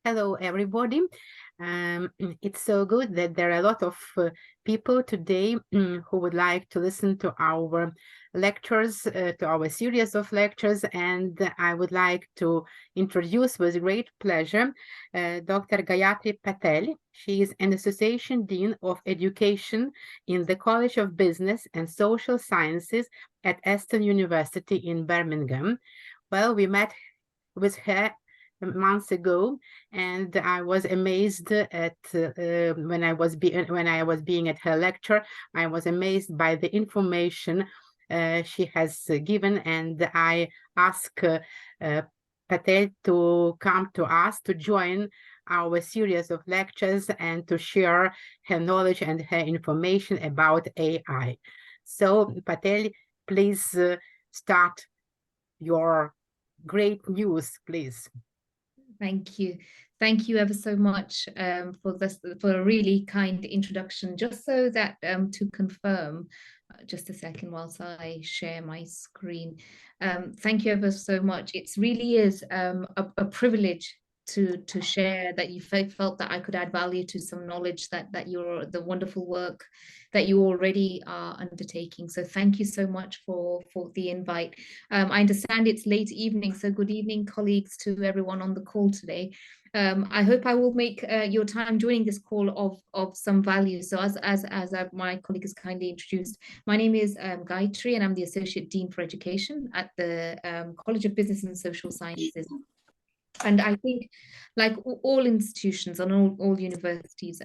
Hello, everybody. It's so good that there are a lot of people today who would like to listen to our lectures, to our series of lectures, and I would like to introduce with great pleasure Dr. Gayatri Patel. She is an Association Dean of Education in the College of Business and Social Sciences at Aston University in Birmingham. Well, we met with her months ago, and I was amazed at when I was being at her lecture. I was amazed by the information she has given, and I asked Patel to come to us to join our series of lectures and to share her knowledge and her information about AI. So, Patel, please start your great news, please. Thank you. Thank you ever so much for a really kind introduction. Just so that to confirm, just a second whilst I share my screen. Thank you ever so much. It really is a privilege to share that you felt that I could add value to some knowledge that you're the wonderful work that you already are undertaking. So thank you so much for the invite. I understand it's late evening, so good evening, colleagues, to everyone on the call today. I hope I will make your time joining this call of some value. So as my colleague has kindly introduced, my name is Gayatri, and I'm the Associate Dean for Education at the College of Business and Social Sciences. And I think, like all institutions and all universities,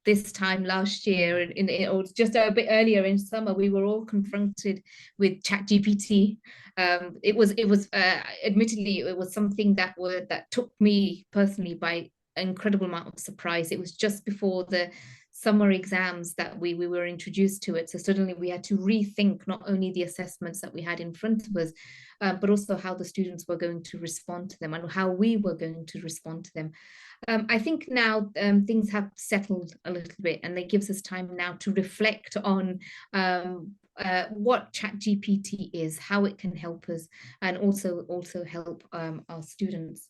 this time last year, or just a bit earlier in summer, we were all confronted with Chat GPT. It was admittedly, it was something that took me personally by an incredible amount of surprise. It was just before the summer exams that we were introduced to it. So suddenly we had to rethink not only the assessments that we had in front of us, but also how the students were going to respond to them and how we were going to respond to them. I think now things have settled a little bit, and it gives us time now to reflect on what Chat GPT is, how it can help us, and also help our students.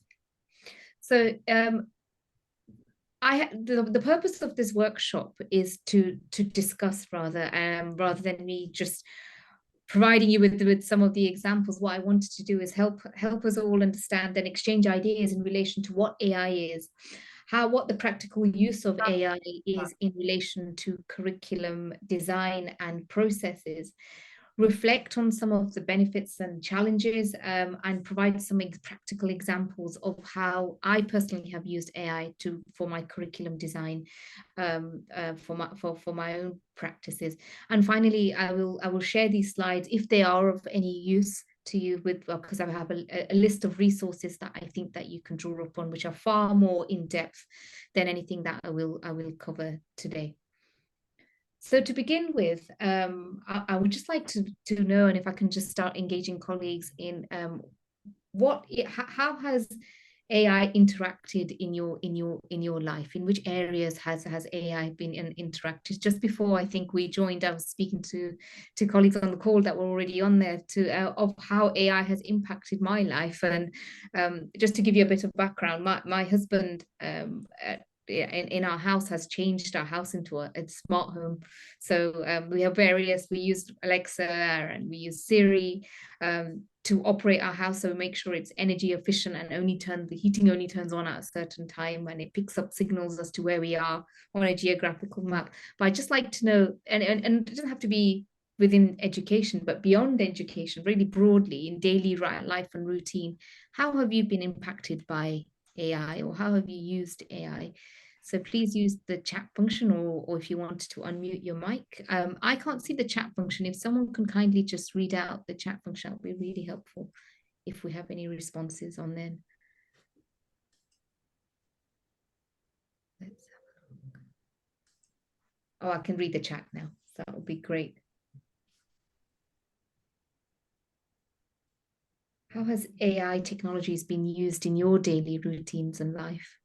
So the purpose of this workshop is to discuss rather than me just providing you with some of the examples. What I wanted to do is help us all understand and exchange ideas in relation to what AI is, what the practical use of AI is in relation to curriculum design and processes, reflect on some of the benefits and challenges, and provide some practical examples of how I personally have used AI for my curriculum design, for my own practices. And finally, I will share these slides if they are of any use to you, because I have a list of resources that I think that you can draw upon, which are far more in depth than anything that I will cover today. So to begin with, I would just like to know, and if I can just start engaging colleagues in how has AI interacted in your life? In which areas has AI been interacted? Just before I think we joined, I was speaking to colleagues on the call that were already on there of how AI has impacted my life. And just to give you a bit of background, my husband in our house has changed our house into a smart home. So we use Alexa and we use Siri to operate our house, so we make sure it's energy efficient and the heating only turns on at a certain time, and it picks up signals as to where we are on a geographical map. But I'd just like to know, and it doesn't have to be within education, but beyond education, really broadly in daily life and routine, how have you been impacted by AI, or how have you used AI? So please use the chat function, or if you wanted to unmute your mic. I can't see the chat function. If someone can kindly just read out the chat function, that would be really helpful if we have any responses on then. Let's have a look. Oh, I can read the chat now. So that would be great. How has AI technologies been used in your daily routines and life?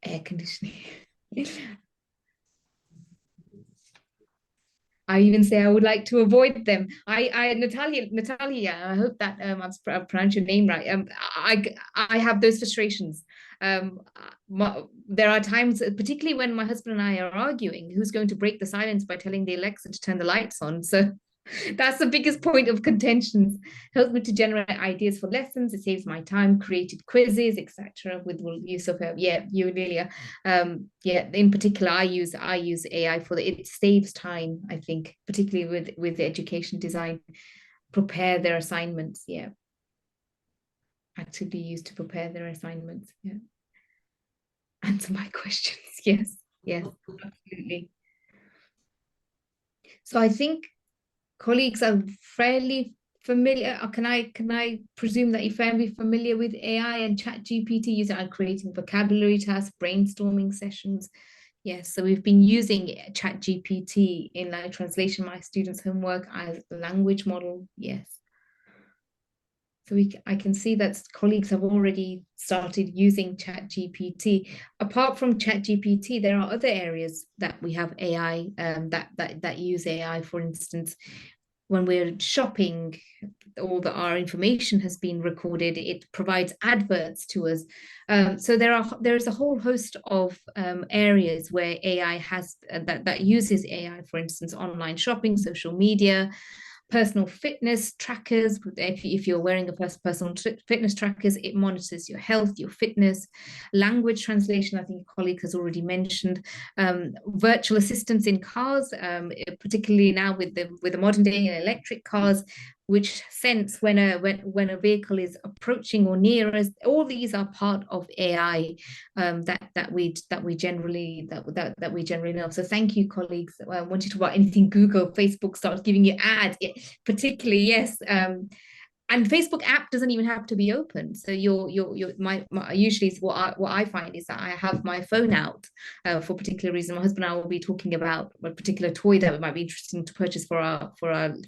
air conditioning. I even say I would like to avoid them. Natalia, I hope that I've pronounced your name right. I have those frustrations. There are times, particularly when my husband and I are arguing, who's going to break the silence by telling the Alexa to turn the lights on. So that's the biggest point of contention. Helps me to generate ideas for lessons. It saves my time, created quizzes, etc. with the use of Eulilia. In particular, I use AI for it saves time, I think, particularly with the education design, prepare their assignments. Yeah. Actively used to prepare their assignments. Yeah. Answer my questions. Yes. Yes, absolutely. So I think colleagues are fairly familiar. Can I presume that you're fairly familiar with AI and Chat GPT using and creating vocabulary tasks, brainstorming sessions? Yes, so we've been using Chat GPT in like translation my students' homework as a language model. Yes. So I can see that colleagues have already started using Chat GPT. Apart from Chat GPT, there are other areas that we have AI that use AI. For instance, when we're shopping, our information has been recorded. It provides adverts to us. So there is a whole host of areas where AI has that uses AI. For instance, online shopping, social media, personal fitness trackers. If you're wearing a personal fitness trackers, it monitors your health, your fitness. Language translation, I think a colleague has already mentioned. Virtual assistants in cars, particularly now with the modern day electric cars, which sense when a vehicle is approaching or near us. All these are part of AI that we generally know. So thank you, colleagues. When you talk about anything, Google, Facebook starts giving you ads, particularly yes. And Facebook app doesn't even have to be open. So my usually what I find is that I have my phone out for a particular reason. My husband and I will be talking about a particular toy that might be interesting to purchase for our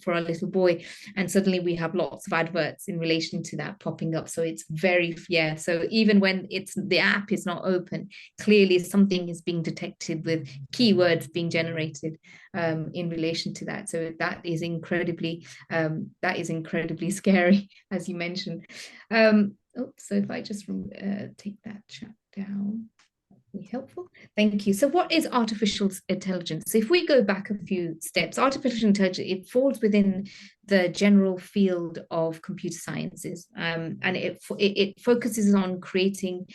little boy, and suddenly we have lots of adverts in relation to that popping up. So it's very So even when the app is not open, clearly something is being detected with keywords being generated in relation to that. So that is incredibly scary, as you mentioned. So if I just take that chat down, be helpful. Thank you. So what is artificial intelligence? So if we go back a few steps, artificial intelligence, it falls within the general field of computer sciences, and it focuses on creating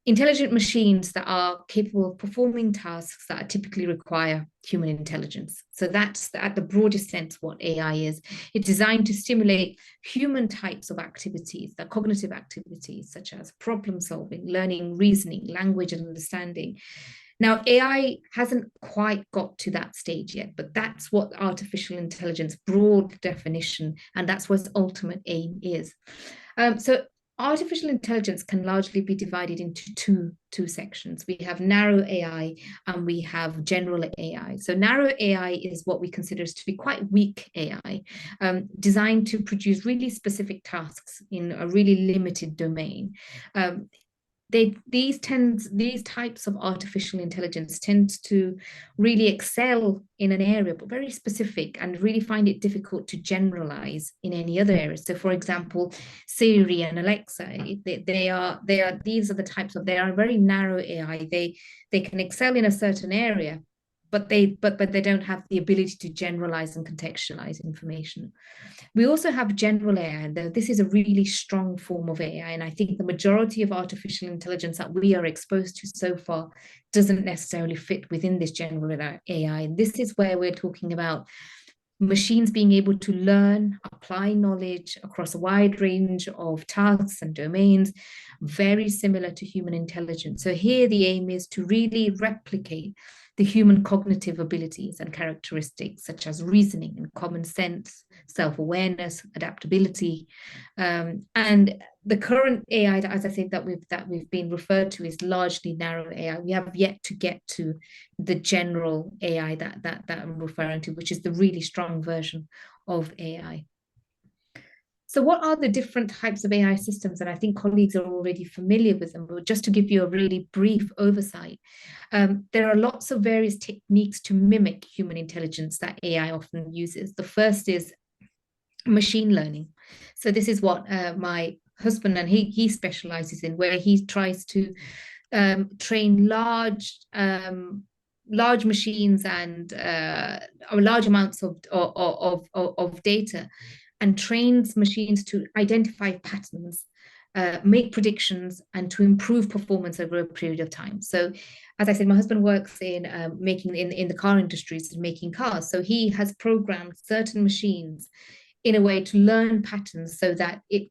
intelligent machines that are capable of performing tasks that typically require human intelligence. So that's at the broadest sense what AI is. It's designed to stimulate human types of activities, the cognitive activities such as problem solving, learning, reasoning, language and understanding. Now, AI hasn't quite got to that stage yet, but that's what artificial intelligence, broad definition, and that's what its ultimate aim is. So artificial intelligence can largely be divided into two sections. We have narrow AI and we have general AI. So narrow AI is what we consider to be quite weak AI, designed to produce really specific tasks in a really limited domain. These types of artificial intelligence tend to really excel in an area, but very specific, and really find it difficult to generalize in any other areas. So, for example, Siri and Alexa, these are the types of, they are very narrow AI. They can excel in a certain area, but they don't have the ability to generalize and contextualize information. We also have general AI, though this is a really strong form of AI. And I think the majority of artificial intelligence that we are exposed to so far doesn't necessarily fit within this general AI. This is where we're talking about machines being able to learn, apply knowledge across a wide range of tasks and domains, very similar to human intelligence. So here the aim is to really replicate the human cognitive abilities and characteristics such as reasoning and common sense, self-awareness, adaptability. And the current AI, as I said, that we've been referred to is largely narrow AI. We have yet to get to the general AI that I'm referring to, which is the really strong version of AI. So what are the different types of AI systems? And I think colleagues are already familiar with them, but just to give you a really brief oversight, there are lots of various techniques to mimic human intelligence that AI often uses. The first is machine learning. So this is what my husband, and he specializes in, where he tries to train large machines and large amounts of data, and trains machines to identify patterns, make predictions, and to improve performance over a period of time. So, as I said, my husband works in making in the car industries, making cars. So he has programmed certain machines in a way to learn patterns, so that it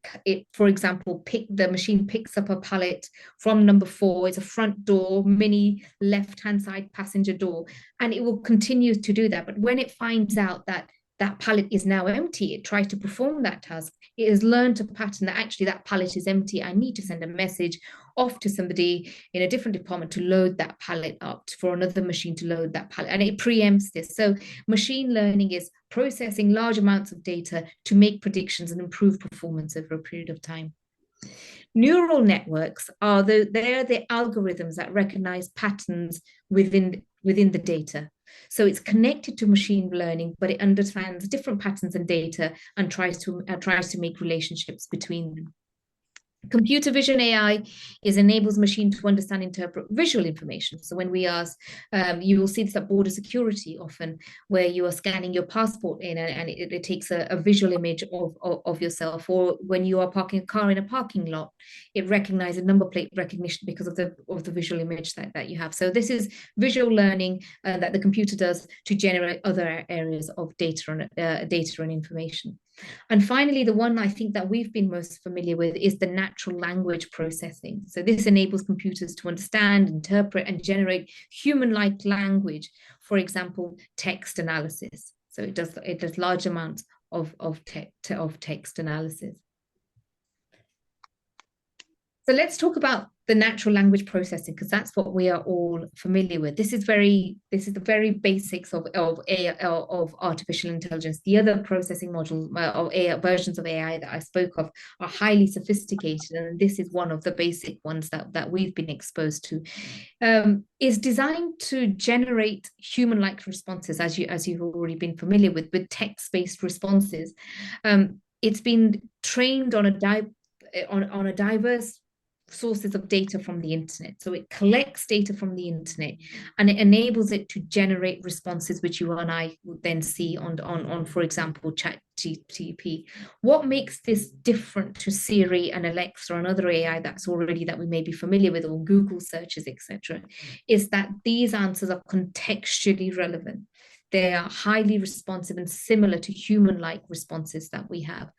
for example, the machine picks up a pallet from number 4. It's a front door, mini left-hand side passenger door, and it will continue to do that. But when it finds out that that pallet is now empty, it tries to perform that task. It has learned a pattern that actually that pallet is empty. I need to send a message off to somebody in a different department to load that pallet up, for another machine to load that pallet, and it preempts this. So machine learning is processing large amounts of data to make predictions and improve performance over a period of time. Neural networks they're the algorithms that recognize patterns within the data. So it's connected to machine learning, but it understands different patterns and data and tries to make relationships between them. Computer vision AI enables machine to understand and interpret visual information. So when we ask, you will see this at border security often, where you are scanning your passport in, and it takes a visual image of yourself. Or when you are parking a car in a parking lot, it recognizes number plate recognition because of the visual image that you have. So this is visual learning that the computer does to generate other areas of data and information. And finally, the one I think that we've been most familiar with is the natural language processing. So this enables computers to understand, interpret, and generate human-like language, for example, text analysis. So it does large amounts of text analysis. So let's talk about the natural language processing, because that's what we are all familiar with. This is the very basics of artificial intelligence. The other processing modules of AI, versions of AI that I spoke of, are highly sophisticated, and this is one of the basic ones that we've been exposed to. Is designed to generate human-like responses, as you've already been familiar with text-based responses. It's been trained on a diverse sources of data from the internet. So it collects data from the internet, and it enables it to generate responses which you and I would then see on for example, Chat GPT. What makes this different to Siri and Alexa and other AI that we may be familiar with, or Google searches, etc., is that these answers are contextually relevant. They are highly responsive and similar to human-like responses that we have.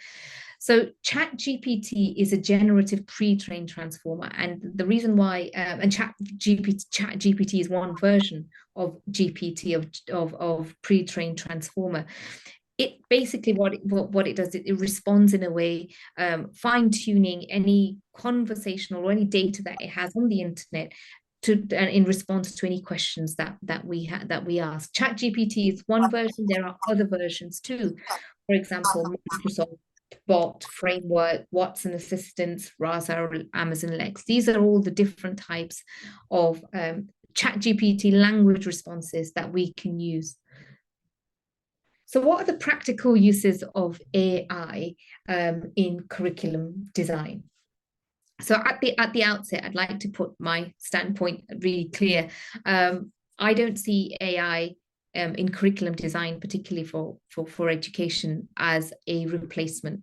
So Chat GPT is a generative pre-trained transformer, and the reason why and Chat GPT is one version of GPT of pre-trained transformer. It basically what it does, it responds in a way, fine-tuning any conversational or any data that it has on the internet in response to any questions that we ask. Chat GPT is one version. There are other versions too. For example, Microsoft Bot framework, Watson Assistants, Rasa, Amazon Lex. These are all the different types of Chat GPT language responses that we can use. So what are the practical uses of AI in curriculum design? So at the outset, I'd like to put my standpoint really clear. I don't see AI in curriculum design, particularly for education, as a replacement.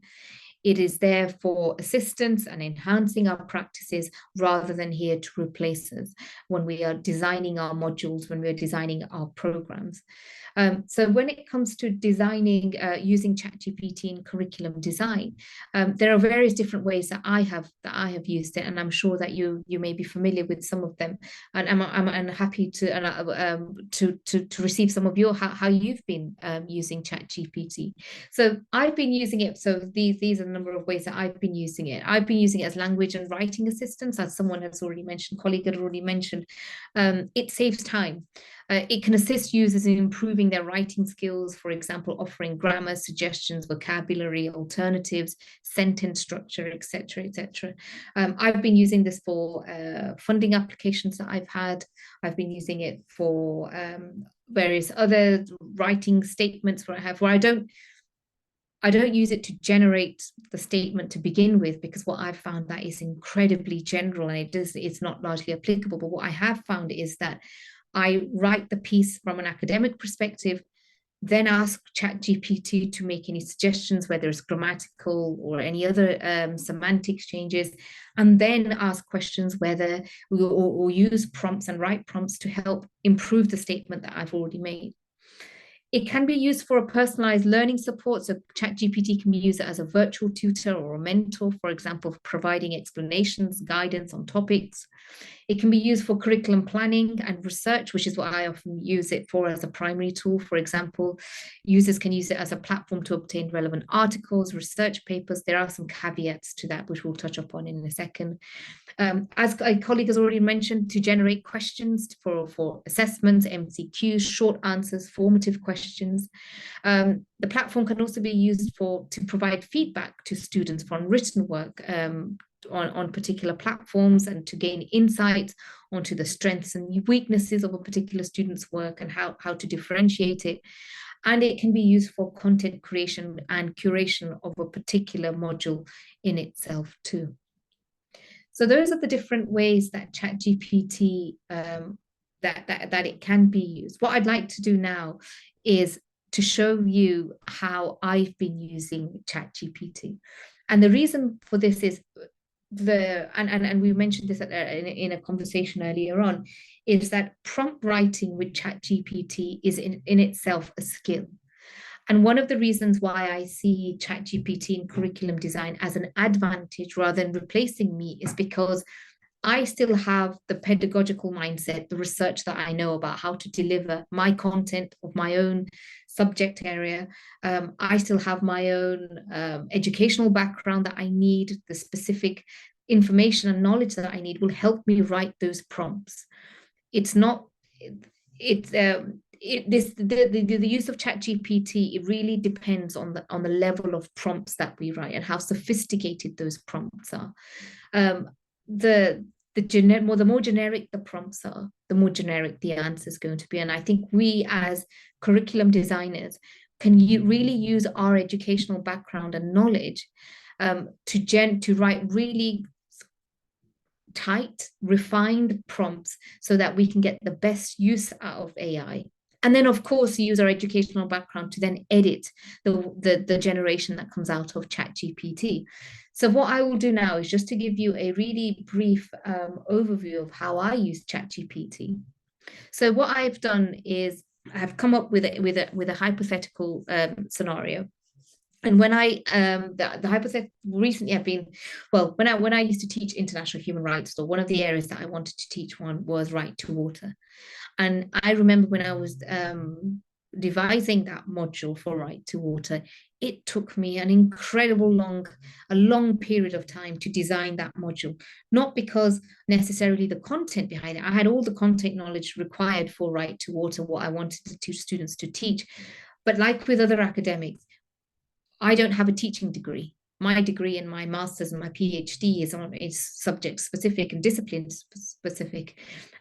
It is there for assistance and enhancing our practices, rather than here to replace us when we are designing our modules, when we are designing our programs. So when it comes to designing using ChatGPT in curriculum design, there are various different ways that I have used it, and I'm sure that you may be familiar with some of them. And I'm happy to receive some of your how you've been using ChatGPT. So I've been using it. So these are the number of ways that I've been using it. I've been using it as language and writing assistance, as someone has already mentioned, colleague had already mentioned. It saves time. It can assist users in improving their writing skills, for example, offering grammar suggestions, vocabulary alternatives, sentence structure, etc., etc. I've been using this for funding applications that I've had. I've been using it for various other writing statements where I don't use it to generate the statement to begin with, because what I've found that is incredibly general and it's not largely applicable. But what I have found is that I write the piece from an academic perspective, then ask Chat GPT to make any suggestions, whether it's grammatical or any other semantics changes, and then ask questions whether or use prompts and write prompts to help improve the statement that I've already made. It can be used for a personalized learning support. So ChatGPT can be used as a virtual tutor or a mentor, for example, providing explanations, guidance on topics. It can be used for curriculum planning and research, which is what I often use it for as a primary tool. For example, users can use it as a platform to obtain relevant articles, research papers. There are some caveats to that, which we'll touch upon in a second. As a colleague has already mentioned, to generate questions for assessments, MCQs, short answers, formative questions. The platform can also be used to provide feedback to students for written work on particular platforms, and to gain insights onto the strengths and weaknesses of a particular student's work and how to differentiate it. And it can be used for content creation and curation of a particular module in itself too. So those are the different ways that ChatGPT that it can be used. What I'd like to do now is to show you how I've been using ChatGPT. And the reason for this is and we mentioned this in a conversation earlier on, is that prompt writing with ChatGPT is in itself a skill. And one of the reasons why I see ChatGPT in curriculum design as an advantage rather than replacing me is because I still have the pedagogical mindset, the research that I know about how to deliver my content of my own subject area. I still have my own educational background that I need. The specific information and knowledge that I need will help me write those prompts. It's not, the use of ChatGPT, it really depends on the level of prompts that we write and how sophisticated those prompts are. The more generic the prompts are, the more generic the answer is going to be. And I think we as curriculum designers can really use our educational background and knowledge to write really tight, refined prompts so that we can get the best use out of AI. And then, of course, use our educational background to then edit the generation that comes out of ChatGPT. So what I will do now is just to give you a really brief overview of how I use ChatGPT. So what I've done is I've come up with a hypothetical scenario. And when the hypothetical recently I've been, well, when I used to teach international human rights, so one of the areas that I wanted to teach one was right to water. And I remember when I was devising that module for right to water, it took me an incredible long period of time to design that module. Not because necessarily the content behind it. I had all the content knowledge required for right to water, what I wanted to students to teach. But like with other academics, I don't have a teaching degree. My degree and my master's and my PhD is subject specific and discipline specific.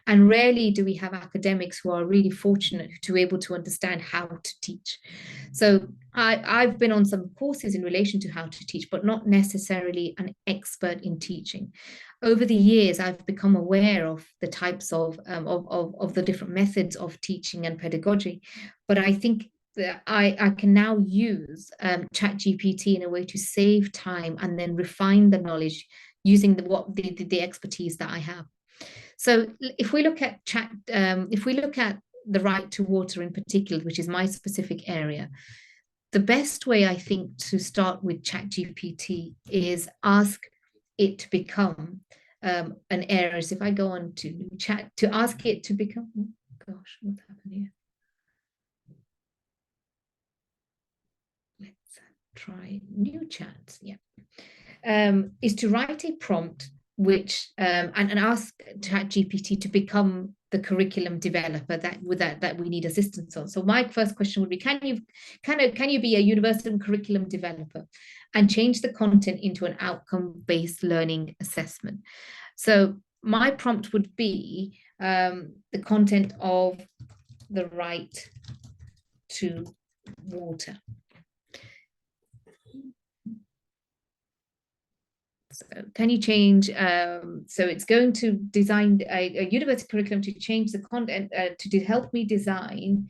And rarely do we have academics who are really fortunate to be able to understand how to teach. So I've been on some courses in relation to how to teach, but not necessarily an expert in teaching. Over the years, I've become aware of the types of the different methods of teaching and pedagogy. But I think that I can now use ChatGPT in a way to save time and then refine the knowledge using the expertise that I have. So if we look at the right to water in particular, which is my specific area, the best way I think to start with ChatGPT is ask it to become an area. So if I go on to chat to ask it to become, oh gosh, what's happened here? Let's try new chat. Yeah, is to write a prompt which and ask Chat GPT to become the curriculum developer that we need assistance on. So my first question would be, can you be a universal curriculum developer and change the content into an outcome-based learning assessment? So my prompt would be the content of the right to water. So can you change, so it's going to design a university curriculum to change the content, to help me design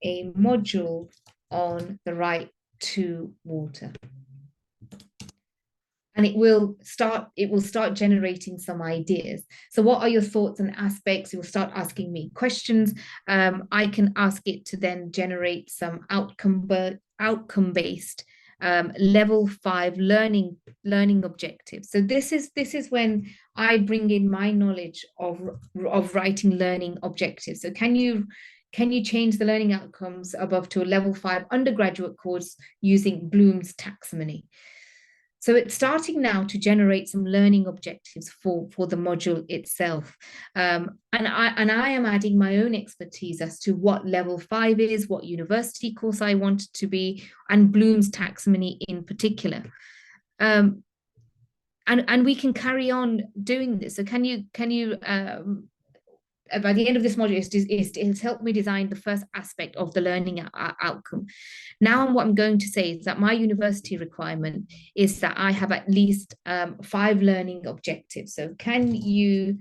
a module on the right to water. And it will start generating some ideas. So what are your thoughts and aspects? It will start asking me questions. I can ask it to then generate some outcome-based level 5 learning objectives. So this is when I bring in my knowledge of writing learning objectives. So can you change the learning outcomes above to a level 5 undergraduate course using Bloom's taxonomy? So it's starting now to generate some learning objectives for the module itself. And I am adding my own expertise as to what level 5 is, what university course I want it to be, and Bloom's taxonomy in particular. And we can carry on doing this. So can you by the end of this module, it's helped me design the first aspect of the learning outcome. Now, what I'm going to say is that my university requirement is that I have at least 5 learning objectives. So can you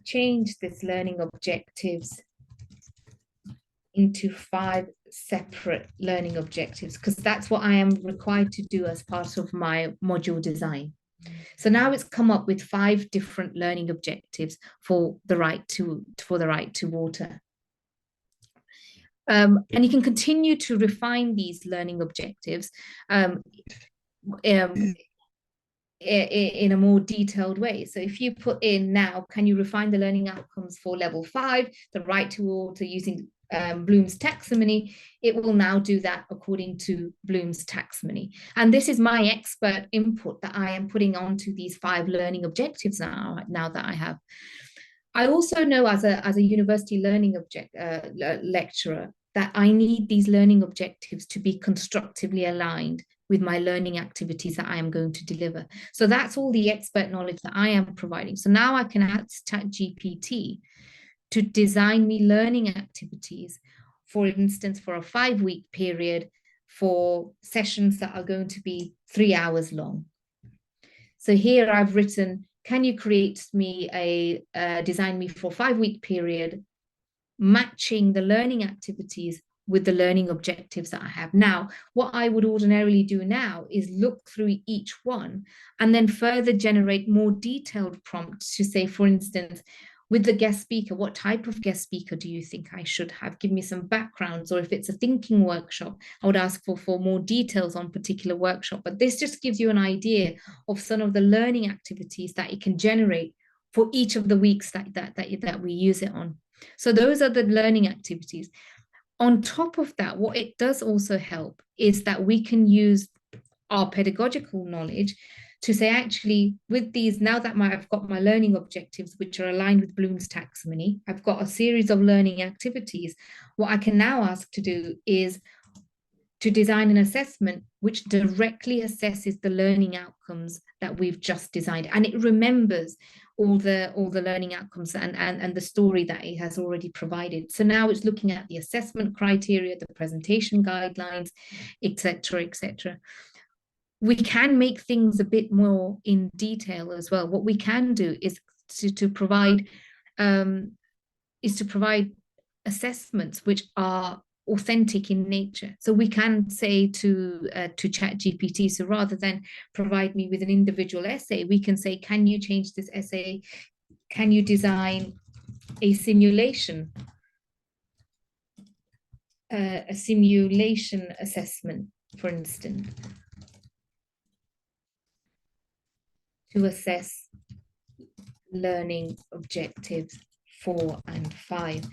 change this learning objectives into 5 separate learning objectives? Because that's what I am required to do as part of my module design. So now it's come up with 5 different learning objectives for the right to water. And you can continue to refine these learning objectives in a more detailed way. So if you put in now, can you refine the learning outcomes for level 5, the right to water using Bloom's taxonomy, it will now do that according to Bloom's taxonomy. And this is my expert input that I am putting onto these 5 learning objectives now that I have. I also know as a university learning lecturer that I need these learning objectives to be constructively aligned with my learning activities that I am going to deliver. So that's all the expert knowledge that I am providing. So now I can ask Chat GPT to design me learning activities, for instance, for a 5-week period for sessions that are going to be 3 hours long. So here I've written, can you create me design me for a 5-week period, matching the learning activities with the learning objectives that I have. Now, what I would ordinarily do now is look through each one and then further generate more detailed prompts to say, for instance, with the guest speaker, what type of guest speaker do you think I should have? Give me some backgrounds. Or if it's a thinking workshop, I would ask for more details on particular workshop. But this just gives you an idea of some of the learning activities that it can generate for each of the weeks that we use it on. So those are the learning activities. On top of that, what it does also help is that we can use our pedagogical knowledge to say, actually, with these, now that I've got my learning objectives, which are aligned with Bloom's taxonomy, I've got a series of learning activities. What I can now ask to do is to design an assessment which directly assesses the learning outcomes that we've just designed. And it remembers all the learning outcomes and the story that it has already provided. So now it's looking at the assessment criteria, the presentation guidelines, etc., etc. We can make things a bit more in detail as well. What we can do is to provide assessments which are authentic in nature. So we can say to Chat GPT, so rather than provide me with an individual essay, we can say, can you change this essay? Can you design a simulation assessment, for instance, to assess learning objectives 4 and 5.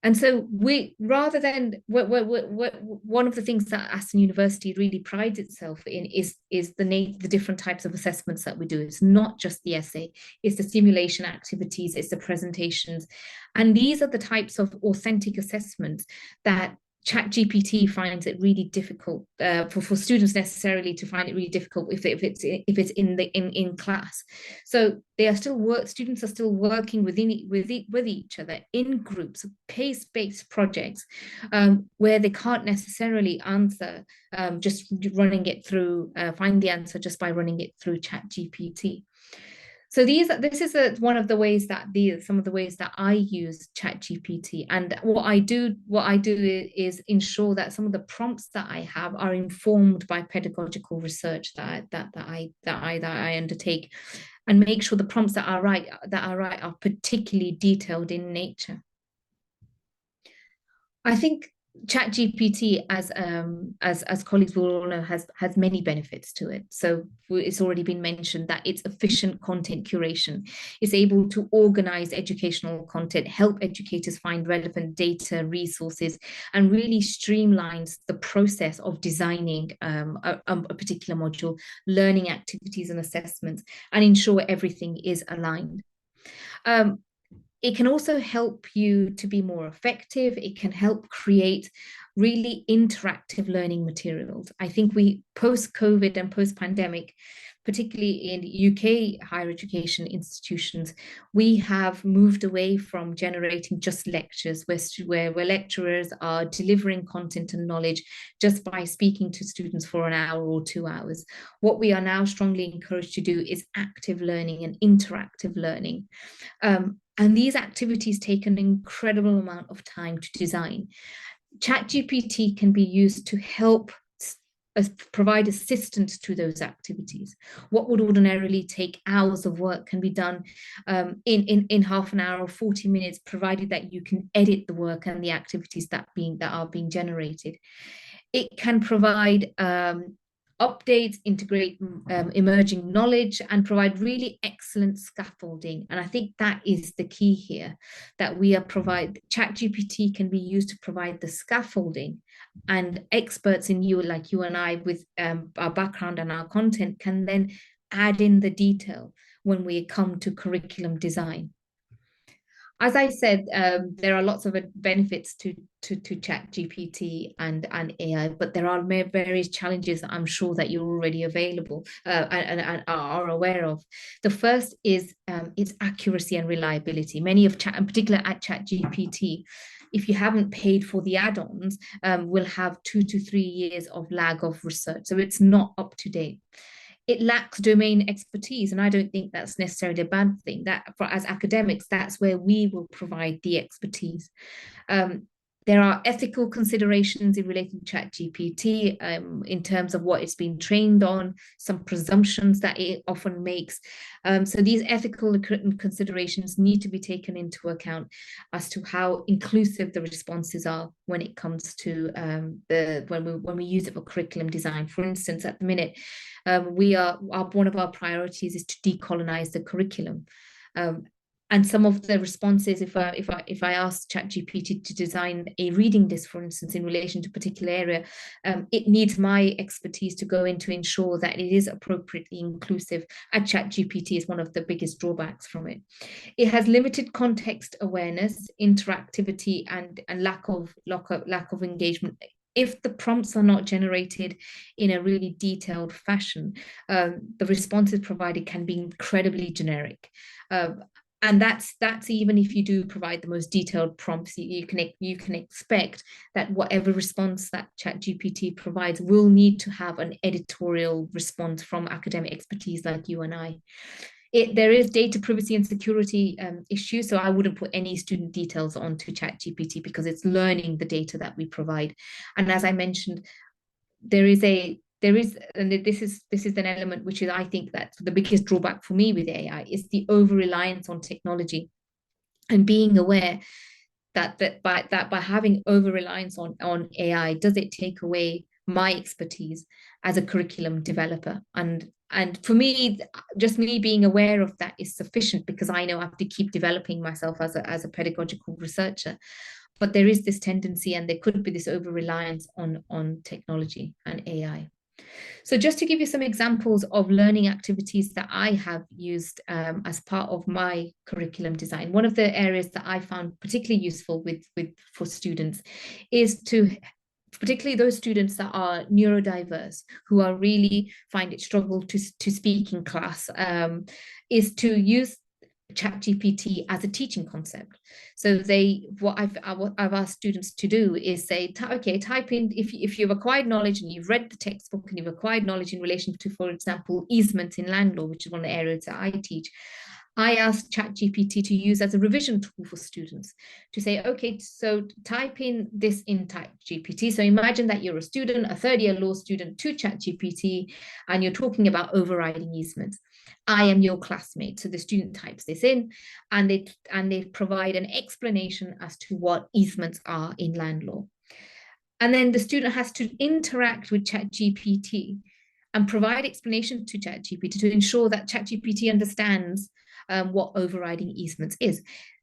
And so we, rather than one of the things that Aston University really prides itself in is the different types of assessments that we do. It's not just the essay, it's the simulation activities, it's the presentations. And these are the types of authentic assessments that Chat GPT finds it really difficult for students necessarily to find it really difficult if it's in class. So they are still students are still working with each other in groups, pace-based projects, where they can't necessarily answer just running it through, find the answer just by running it through Chat GPT. So this is one of the ways that some of the ways that I use Chat GPT. And what I do is ensure that some of the prompts that I have are informed by pedagogical research that I undertake, and make sure the prompts that I write are particularly detailed in nature. I think Chat GPT, as colleagues will all know, has many benefits to it. So it's already been mentioned that it's efficient content curation. It's able to organize educational content, help educators find relevant data, resources, and really streamlines the process of designing a particular module, learning activities and assessments, and ensure everything is aligned. It can also help you to be more effective. It can help create really interactive learning materials. I think we, post-COVID and post-pandemic, particularly in UK higher education institutions, we have moved away from generating just lectures where lecturers are delivering content and knowledge just by speaking to students for an hour or 2 hours. What we are now strongly encouraged to do is active learning and interactive learning. And these activities take an incredible amount of time to design. ChatGPT can be used to help provide assistance to those activities. What would ordinarily take hours of work can be done in half an hour or 40 minutes, provided that you can edit the work and the activities that are being generated. It can provide updates, integrate emerging knowledge, and provide really excellent scaffolding. And I think that is the key here, that ChatGPT can be used to provide the scaffolding, and experts like you and I with our background and our content can then add in the detail when we come to curriculum design. As I said, there are lots of benefits to Chat GPT and AI, but there are various challenges that I'm sure that you're already available and are aware of. The first is its accuracy and reliability. Many of in particular at Chat GPT, if you haven't paid for the add-ons, will have 2 to 3 years of lag of research. So it's not up to date. It lacks domain expertise, and I don't think that's necessarily a bad thing. That as academics, that's where we will provide the expertise. There are ethical considerations in relation to Chat GPT in terms of what it's been trained on, some presumptions that it often makes. So these ethical considerations need to be taken into account as to how inclusive the responses are when it comes to when we use it for curriculum design. For instance, at the minute, one of our priorities is to decolonize the curriculum. And some of the responses, if I ask ChatGPT to design a reading list, for instance, in relation to a particular area, it needs my expertise to go in to ensure that it is appropriately inclusive. And ChatGPT is one of the biggest drawbacks from it. It has limited context awareness, interactivity, and lack of engagement. If the prompts are not generated in a really detailed fashion, the responses provided can be incredibly generic. And that's even if you do provide the most detailed prompts, you can expect that whatever response that ChatGPT provides will need to have an editorial response from academic expertise like you and I. There is data privacy and security issues, so I wouldn't put any student details onto ChatGPT because it's learning the data that we provide. And as I mentioned, and this is an element which is, I think, that the biggest drawback for me with AI is the over reliance on technology, and being aware that by having over reliance on AI, does it take away my expertise as a curriculum developer? And for me, just me being aware of that is sufficient, because I know I have to keep developing myself as a pedagogical researcher. But there is this tendency, and there could be this over-reliance on technology and AI. So just to give you some examples of learning activities that I have used as part of my curriculum design, one of the areas that I found particularly useful for students is to, particularly those students that are neurodiverse, who are really find it struggle to speak in class, is to use Chat GPT as a teaching concept. So what I've asked students to do is say, okay, type in, if you've acquired knowledge and you've read the textbook and you've acquired knowledge in relation to, for example, easements in land law, which is one of the areas that I teach, I asked Chat GPT to use as a revision tool for students to say, okay, so type in this in Chat GPT. So imagine that you're a student, a third-year law student, to Chat GPT, and you're talking about overriding easements. I am your classmate. So the student types this in, and they provide an explanation as to what easements are in land law. And then the student has to interact with Chat GPT and provide explanation to Chat GPT to ensure that Chat GPT understands what overriding easements is.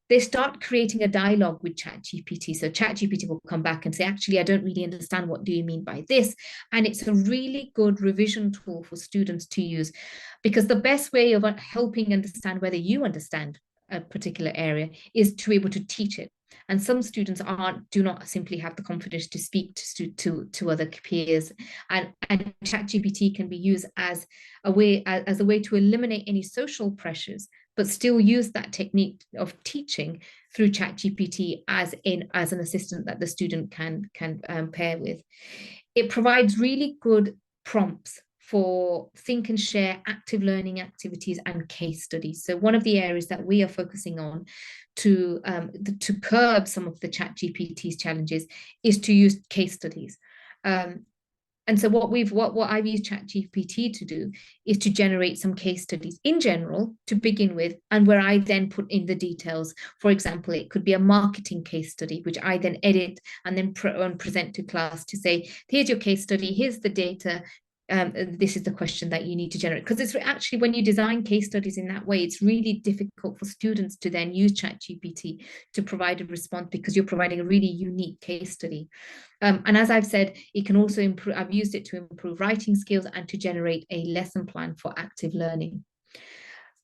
They start creating a dialogue with Chat GPT. So Chat GPT will come back and say, actually, I don't really understand. What do you mean by this? And it's a really good revision tool for students to use, because the best way of helping understand whether you understand a particular area is to be able to teach it. And some students do not simply have the confidence to speak to other peers, and ChatGPT can be used as a way to eliminate any social pressures, but still use that technique of teaching through ChatGPT as an assistant that the student can pair with. It provides really good prompts for think and share active learning activities and case studies. So one of the areas that we are focusing on to curb some of the Chat GPT's challenges is to use case studies. And so what I've used Chat GPT to do is to generate some case studies in general to begin with, and where I then put in the details. For example, it could be a marketing case study, which I then edit and then present to class to say, here's your case study, here's the data. This is the question that you need to generate. Because it's actually, when you design case studies in that way, it's really difficult for students to then use ChatGPT to provide a response, because you're providing a really unique case study. And as I've said, it can also improve, I've used it to improve writing skills and to generate a lesson plan for active learning.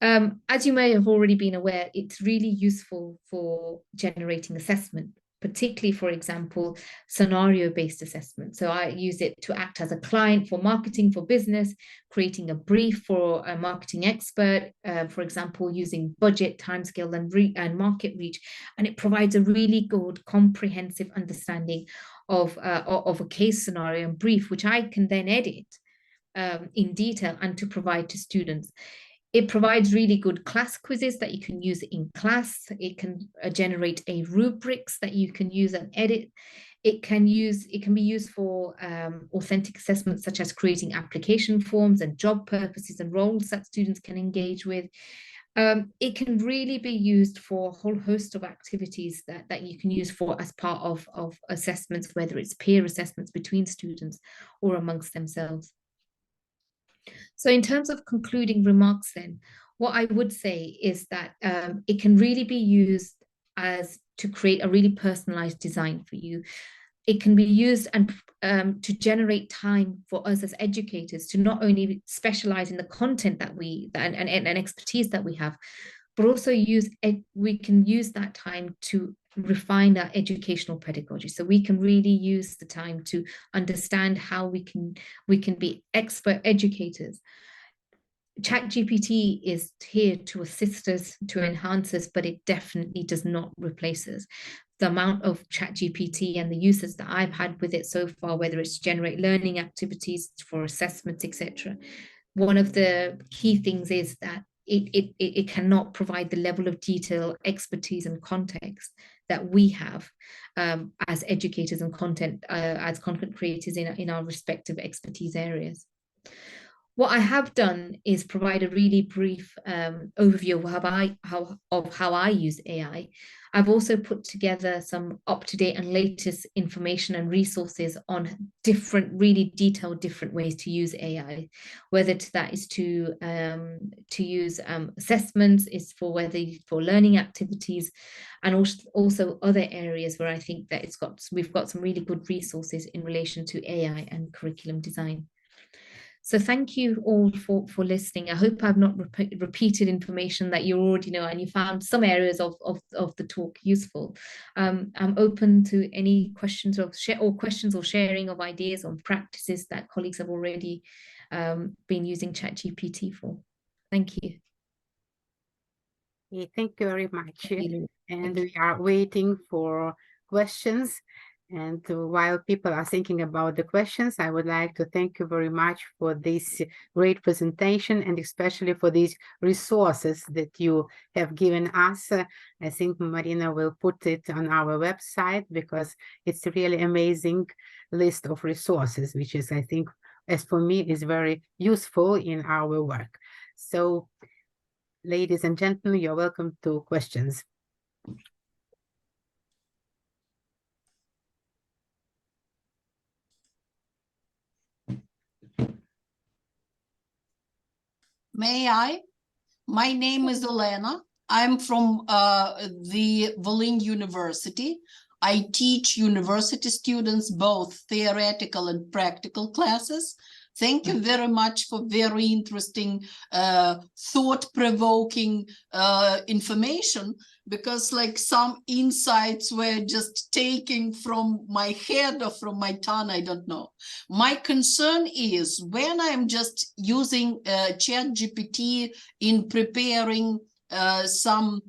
As you may have already been aware, it's really useful for generating assessment, particularly, for example, scenario-based assessment. So I use it to act as a client for marketing, for business, creating a brief for a marketing expert, for example, using budget, timescale, and market reach. And it provides a really good, comprehensive understanding of a case scenario and brief, which I can then edit in detail and to provide to students. It provides really good class quizzes that you can use in class. It can generate a rubrics that you can use and edit. It can be used for authentic assessments, such as creating application forms and job purposes and roles that students can engage with. It can really be used for a whole host of activities that you can use for as part of assessments, whether it's peer assessments between students or amongst themselves. So in terms of concluding remarks then, what I would say is that it can really be used as to create a really personalized design for you. It can be used and to generate time for us as educators to not only specialize in the content that and expertise that we have, but also we can use that time to refine our educational pedagogy. So we can really use the time to understand how we can be expert educators. Chat GPT is here to assist us, to enhance us, but it definitely does not replace us. The amount of Chat GPT and the uses that I've had with it so far, whether it's to generate learning activities for assessments, etc., one of the key things is that it cannot provide the level of detail, expertise, and context that we have as educators and as content creators in our respective expertise areas. What I have done is provide a really brief overview of how I use AI. I've also put together some up-to-date and latest information and resources on different, really detailed different ways to use AI. Whether that is to use assessments, is for whether for learning activities, and also other areas where I think that we've got some really good resources in relation to AI and curriculum design. So thank you all for listening. I hope I've not repeated information that you already know and you found some areas of the talk useful. I'm open to any questions or sharing of ideas on practices that colleagues have already been using Chat GPT for. Thank you. Thank you very much. And we are waiting for questions. And while people are thinking about the questions, I would like to thank you very much for this great presentation and especially for these resources that you have given us. I think Marina will put it on our website because it's a really amazing list of resources, which is, I think, as for me, is very useful in our work. So, ladies and gentlemen, you're welcome to questions. May I? My name is Elena. I'm from the Volyn University. I teach university students both theoretical and practical classes. Thank you very much for very interesting, thought-provoking information, because like some insights were just taken from my head or from my tongue, I don't know. My concern is when I'm just using Chat GPT in preparing I'm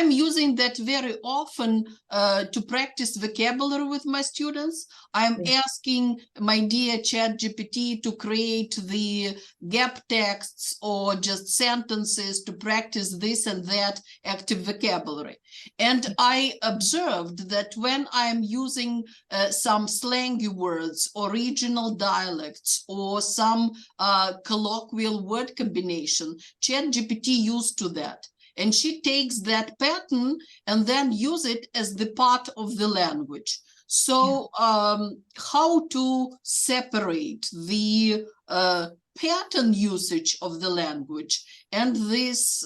using that very often to practice vocabulary with my students. I'm asking my dear Chat GPT to create the gap texts or just sentences to practice this and that active vocabulary. And I observed that when I'm using some slangy words or regional dialects or some colloquial word combination, Chat GPT used to that. And she takes that pattern and then use it as the part of the language. So how to separate the pattern usage of the language and this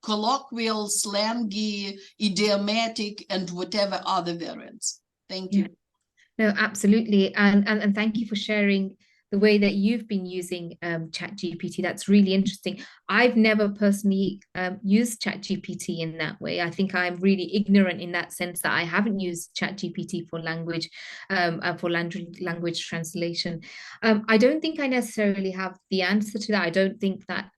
colloquial, slangy, idiomatic, and whatever other variants? Thank you. No, absolutely. And thank you for sharing the way that you've been using Chat GPT. That's really interesting. I've never personally used Chat GPT in that way. I think I'm really ignorant in that sense that I haven't used Chat GPT for language translation. I don't think I necessarily have the answer to that. I don't think that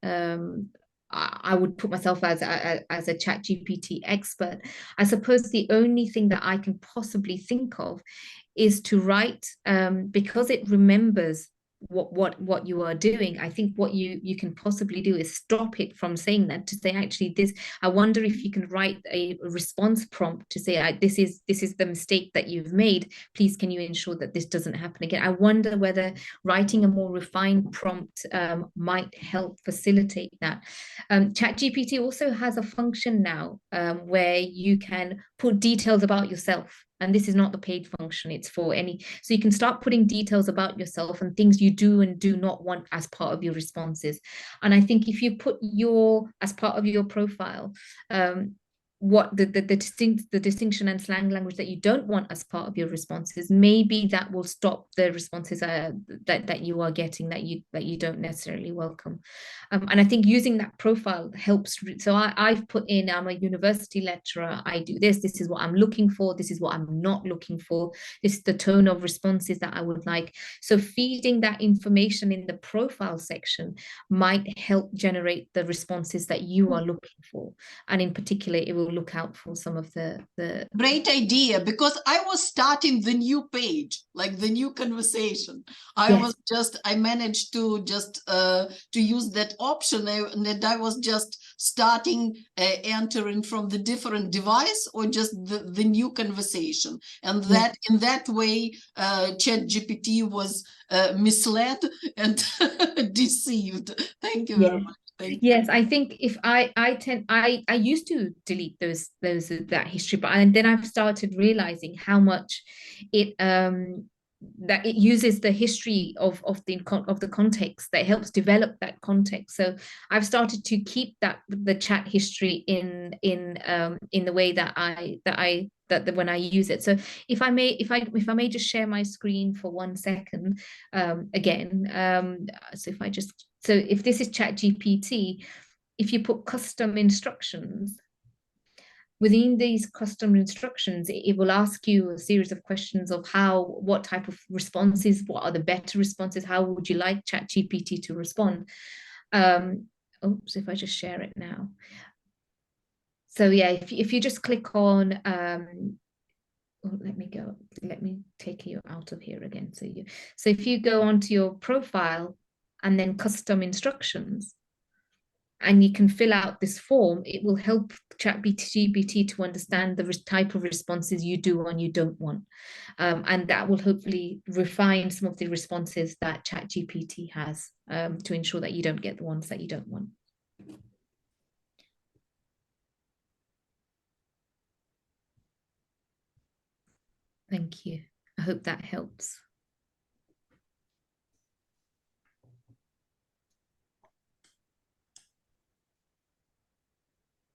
I would put myself as a Chat GPT expert. I suppose the only thing that I can possibly think of is to write, because it remembers what you are doing. I think what you can possibly do is stop it from saying that, to say, actually, this, I wonder if you can write a response prompt to say, this is the mistake that you've made, please can you ensure that this doesn't happen again. I wonder whether writing a more refined prompt might help facilitate that. ChatGPT also has a function now where you can put details about yourself. And this is not the paid function, it's for any. So you can start putting details about yourself and things you do and do not want as part of your responses. And I think if you put as part of your profile, what the distinction and slang language that you don't want as part of your responses, maybe that will stop the responses that you are getting that you don't necessarily welcome. And I think using that profile helps. So I've put in, I'm a university lecturer, I do this is what I'm looking for, this is what I'm not looking for, this is the tone of responses that I would like. So feeding that information in the profile section might help generate the responses that you are looking for. And in particular, it will look out for some of the Great idea, because I was starting the new page, like the new conversation. I managed to just to use that option, and I was just starting entering from the different device or just the new conversation. And that in that way, Chat GPT was misled and deceived. Thank you very much. Yes, I think if I used to delete that history, but and then I've started realizing how much it that it uses the history of the context, that helps develop that context. So I've started to keep the chat history in the way that when I use it. So if I may just share my screen for 1 second again. So if this is Chat GPT, if you put custom instructions, within these custom instructions, it will ask you a series of questions of what type of responses, what are the better responses, how would you like Chat GPT to respond? Oops, if I just share it now. So yeah, if you just click on, let me take you out of here again. So if you go onto your profile and then custom instructions, and you can fill out this form, it will help Chat GPT to understand the type of responses you do and you don't want. And that will hopefully refine some of the responses that Chat GPT has to ensure that you don't get the ones that you don't want. Thank you. I hope that helps.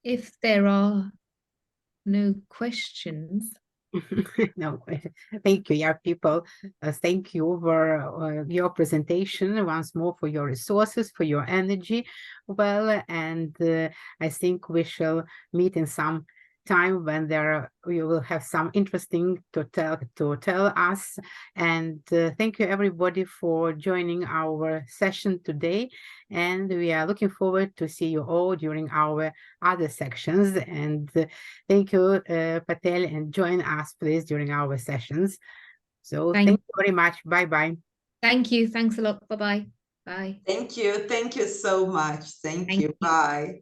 If there are no questions. No, thank you, yeah, people. Thank you for your presentation once more, for your resources, for your energy. Well, and I think we shall meet in some time when you will have some interesting to tell us. And thank you everybody for joining our session today, and we are looking forward to see you all during our other sections. And thank you, Patel, and join us please during our sessions. So thank you very much. Bye-bye. Thank you. Thanks a lot. Bye-bye. Bye. Thank you so much. Thank you. Bye.